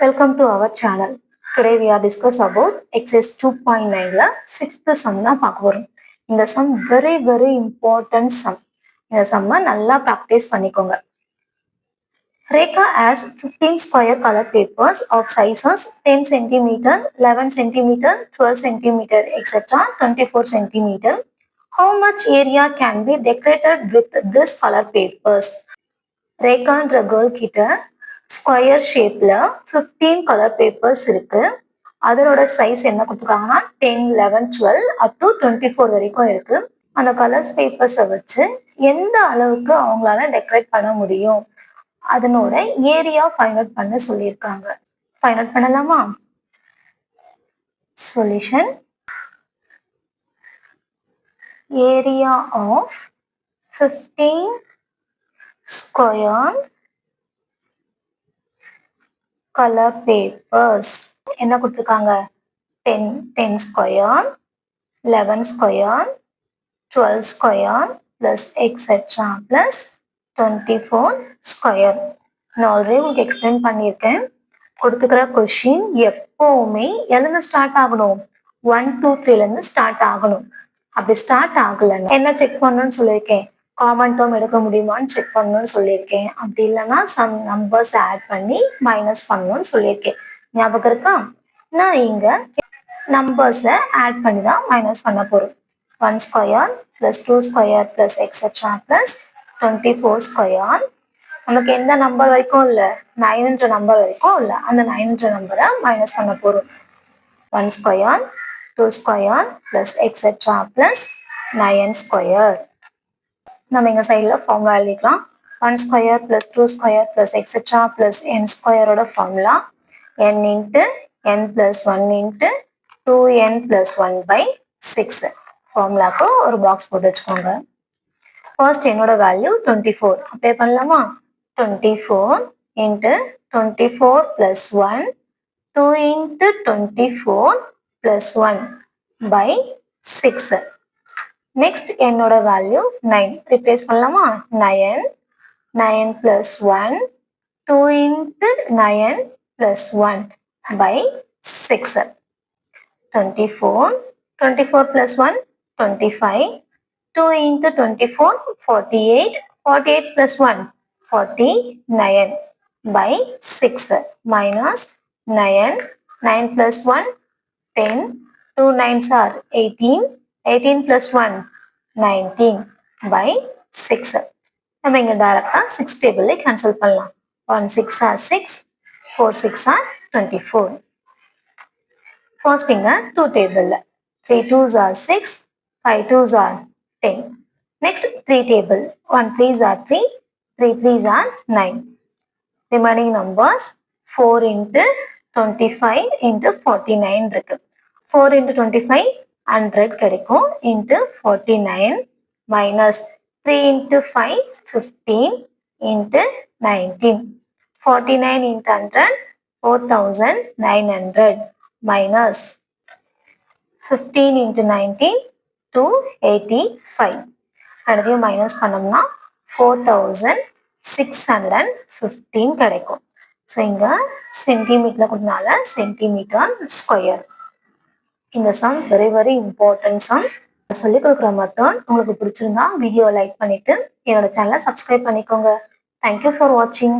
Welcome to our channel. Today we are discuss about exercise 2.9 6th sum தான் பார்க்க போறோம். இந்த sum very important sum. இந்த sum நல்லா practice பண்ணிக்கோங்க. Rekha has 15 square color papers of sizes 10 cm, 11 cm, 12 cm, etc. 24 cm. How much area can be decorated with this color papers? ரேகான்ற girl கிட்ட square ஷேப்ல 15 கலர் பேப்பர்ஸ் இருக்கு. அதனோட size என்ன கொடுத்துருக்காங்கன்னா 10, 11, 12 அப் டு 24 வரைக்கும் இருக்கு. அந்த கலர்ஸ் பேப்பர்ஸை வச்சு எந்த அளவுக்கு அவங்களால டெக்கரேட் பண்ண முடியும் அதனோட ஏரியா ஃபைண்ட் அவுட் பண்ண சொல்லியிருக்காங்க. ஃபைண்ட் அவுட் பண்ணலாமா? Solution: area of 15 square color papers என்ன கொடுத்துருக்காங்க? 10 square, 11 square, 12 square plus etc plus 24 square. நான் ஆல்ரெடி உங்களுக்கு எக்ஸ்பிளைன் பண்ணியிருக்கேன். கொடுத்துக்கிற கொஷின் எப்பவுமே எதுல ஸ்டார்ட் ஆகணும்? 1, 2, 3லேருந்து ஸ்டார்ட் ஆகணும். அப்படி ஸ்டார்ட் ஆகலைன்னா என்ன செக் பண்ணணும்னு சொல்லியிருக்கேன்? காமன் டேர்ம் எடுக்க முடியுமான்னு செக் பண்ணணும்னு சொல்லியிருக்கேன். அப்படி இல்லைன்னா சம் நம்பர்ஸ் ஆட் பண்ணி மைனஸ் பண்ணணும்னு சொல்லியிருக்கேன். ஞாபகம் இருக்கா? நான் இங்க நம்பர்ஸை ஆட் பண்ணி தான் மைனஸ் பண்ண போறோம். 1 square plus 2 square plus etcetera plus 24 square. நமக்கு எந்த நம்பர் வரைக்கும் இல்லை? 9ன்ற நம்பர் வரைக்கும் இல்லை. அந்த 9ன்ற நம்பரை மைனஸ் பண்ண போறோம். 1 square, 2 square plus etcetera plus 9 square. நம்ம எங்க சைடில் ஃபார்முலா எழுதிக்கலாம். 1 square plus 2 square plus etcetera plus n ஸ்கொயரோட formula n into n plus 1 into 2n plus 1 by 6. ஃபார்முலாக்கு ஒரு பாக்ஸ் போட்டு வச்சுக்கோங்க. ஃபர்ஸ்ட் என்னோட வேல்யூ 24 அப்ளை பண்ணலாமா? 24 into 24 plus 1 2 into 24 plus 1 by 6. Next என்னோட வேல்யூ 9 ரிப்ளேஸ் பண்ணலாமா? 9 plus 1 2 into 9 plus 1 by 6. 24 plus 1 25 2 into 24 48 plus 1 49 by 6 minus 9 plus 1 10 2 9s are 18 plus 1 19 by 6. நம்ம இங்க டைரக்டா 6 டேபிள்ல கேன்சல் பண்ணலாம். 1 6 are 6, 4 6 are 24. ஃபர்ஸ்ட் இங்க 2 டேபிள்ல 3 2s are 6, 5 2s are 10. Next 3 table 1 3s are 3, 3 3s are 9. Remaining numbers 4 into 25 into 49 இருக்கு. 4 into 25 100 கிடைக்கும் into 49 minus 3 into 5 15 into 19. 49 into 100 4900 minus 15 into 19 285. அடுத்து மைனஸ் பண்ணோம்னா 4615 கிடைக்கும். ஸோ இங்க சென்டிமீட்டர்ல கொடுத்தனால சென்டிமீட்டர் ஸ்கொயர். இந்த சம் வெரி இம்பார்ட்டன்ட் சம். சொல்லிக் கொடுக்குற மெத்தட் உங்களுக்கு பிடிச்சிருந்தா வீடியோ லைக் பண்ணிட்டு என்னோட சேனலை சப்ஸ்கிரைப் பண்ணிக்கோங்க. தேங்க்யூ ஃபார் வாட்சிங்.